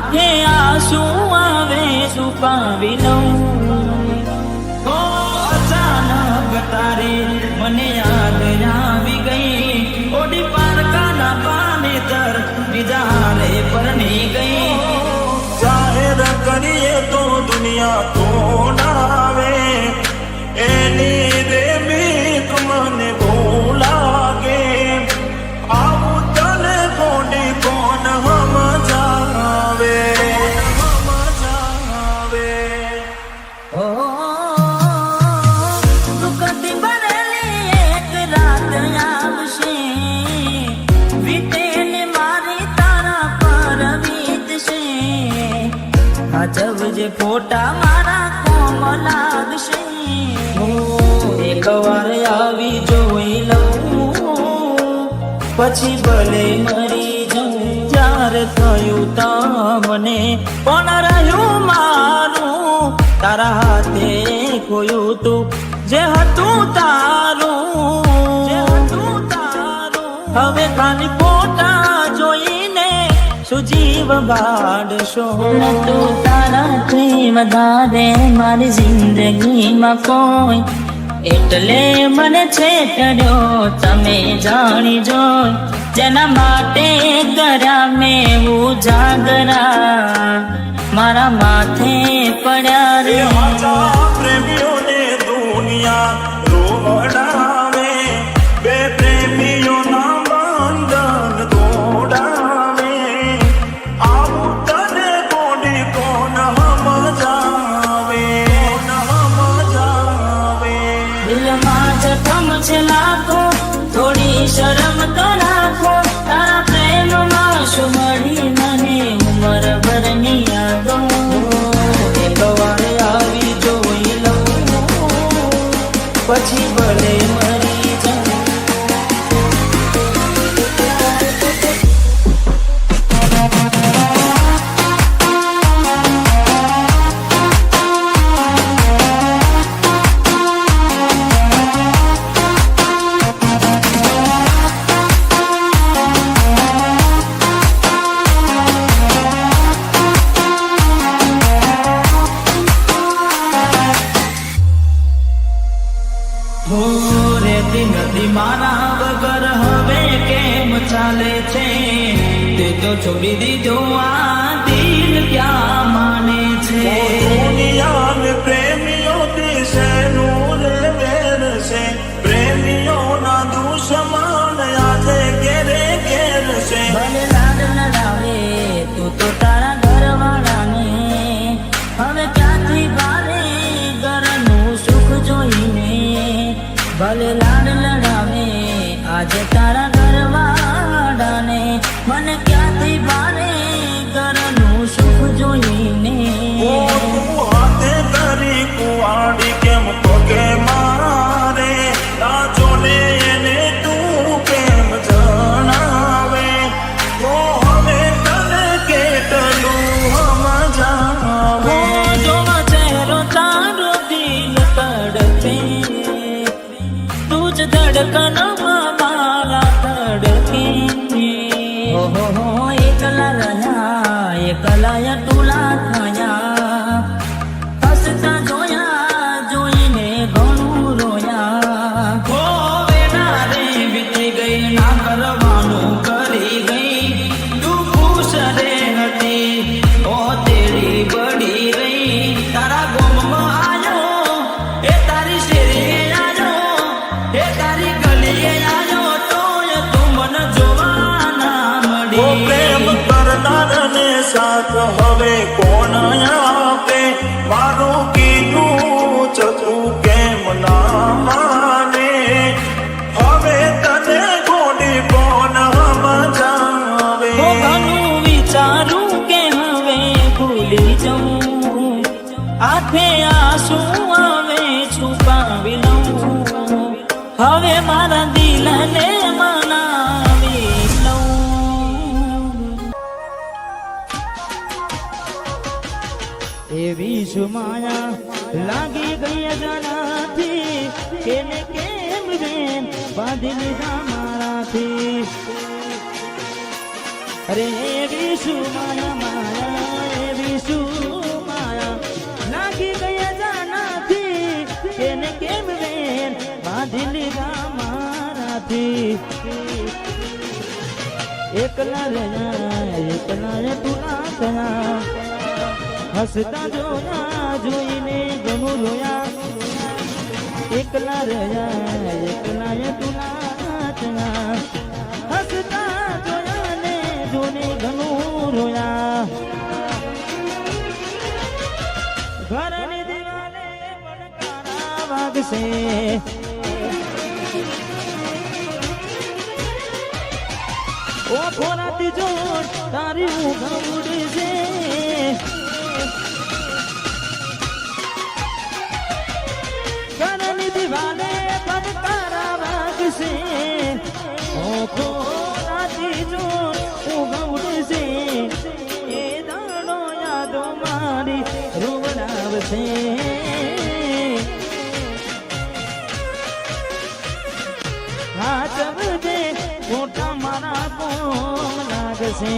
આંખે આંસુ આવે છુપાવી લઉં ઓ અચાનક તારે મને યાદ આવી ગઈ ઓડી પારકાના પાને તર બીજા હારે પરણી ગઈ જાહેર કરીએ તો દુનિયા તોડાવે એની રે મીત મને બહુ લાગે આવું તને કોને કોણ સમજાવે ઓ દુઃખથી ભરેલી એક રાત આવશે વીતે ને મારી તારા પર વીતશે અજબ જે ફોટા મારા કોમ લાગશે એક વાર આવી જોઈ લઉં પછી ભલે મરી જાઉં ત્યારે થયું તમને પણ રહ્યું મારું તારા હાથે ખોયું તું જે હતું તારું હવે ખાલી ફોટા જોઈને સુજીવ બાળશો તું તારાથી વધારે મારી જિંદગીમાં કોઈ એટલે મને છેતર્યો તમે જાણી જો જેના માટે કર્યા મેં ઉજાગરા મારા માથે પડ્યા રે પ્રેમીઓને દુનિયા રોવડાવે બે પ્રેમીઓના બંધન તોડાવે આવું તને કોને કોણ સમજાવે દિલમાં જખમ છે લાખો થોડી શરમ તો રાખો તારા પ્રેમમાં શું મળી મને ઉંમર ભરની યાદો એક વાર આવી જોઈ લઉં પછી ભલે મરી જાઉં રેતી નદી મારા વગર હવે કેમ ચાલે છે તે તો છોડી દીધો આ દિલ ક્યાં માને છે દુનિયાને પ્રેમીઓ દિશેનું રે વેર છે પ્રેમીઓના દુશ્મન આજે ઘેરે ઘેર છે ભલે લાડ લડાવે તું તો તારા ઘરવાળાને હવે ક્યાંથી ભારે ઘરનું સુખ જોઈને ભલે લાડ લડાવે આજે તારા ઘરવાળાને મને ક્યાંથી ભારે ઘરનું સુખ જોઈને હાથે કરી કુવાડી કેમ પગે મારે તાજો ને એને તું કેમ જણાવે તો હવે તને કેટલું સમજાવે જોવા ચહેરો તારો દિલ તડપે તુજ ધડકનમાં મારા તડકે હો એકલા રહ્યા એકલા ટુલા થયા હસતા જોયા જોઈને ઘણું રોયા હો વેના રે વીતી ગઈ ના કરવાનું કરી ગઈ તું ખુશ રે હતી ઓ તેરી બડી રહી તારા ગોમમાં આયો એ તારી શેરીએ આયો એ તારી ગલીએ આયો તોય તું મન જોવા ના ઓ મળી પ્રેમ કરનારને સાથ હવે કોણ આપે મારું કીધું ચતું કેમ ના માને હવે તને કોની કોણ સમજાવે ઘણું વિચારું કે હવે ભૂલી જાઉં આંખે આંસુ આવે છુપાવી લઉં હવે મારા દિલને મનાવી લઉં એવી શું માયા લાગી ગઈ અજાણાથી કેને કેમ બેન બાંધી લીધા મારાથી અરે એવી શું માયા માયા શું માયા લાગી ગયા જાનાથી એને કેમ વેન બાંધી લીધા મારાથી એકલા રહ્યા તુલા થયા હસતા જોયા જોઈને ઘણું રોયા એકલા રહ્યા તુલા થયા હસતા જોયા ને જોઈને ઘણું રોયા ઘરની દિવાલે પડકારા વાગશે ઓ ખોરાતી જોડ તારી ઊંઘ ઉડશે ઘરની દિવાલે પડકારા વાગશે ઓ ખોરાતી જોડ ઊંઘ ઉડશે એ દાડો યાદો મારી રૂવડાવશે હાચવજે મોટા મારા કોમ લાગશે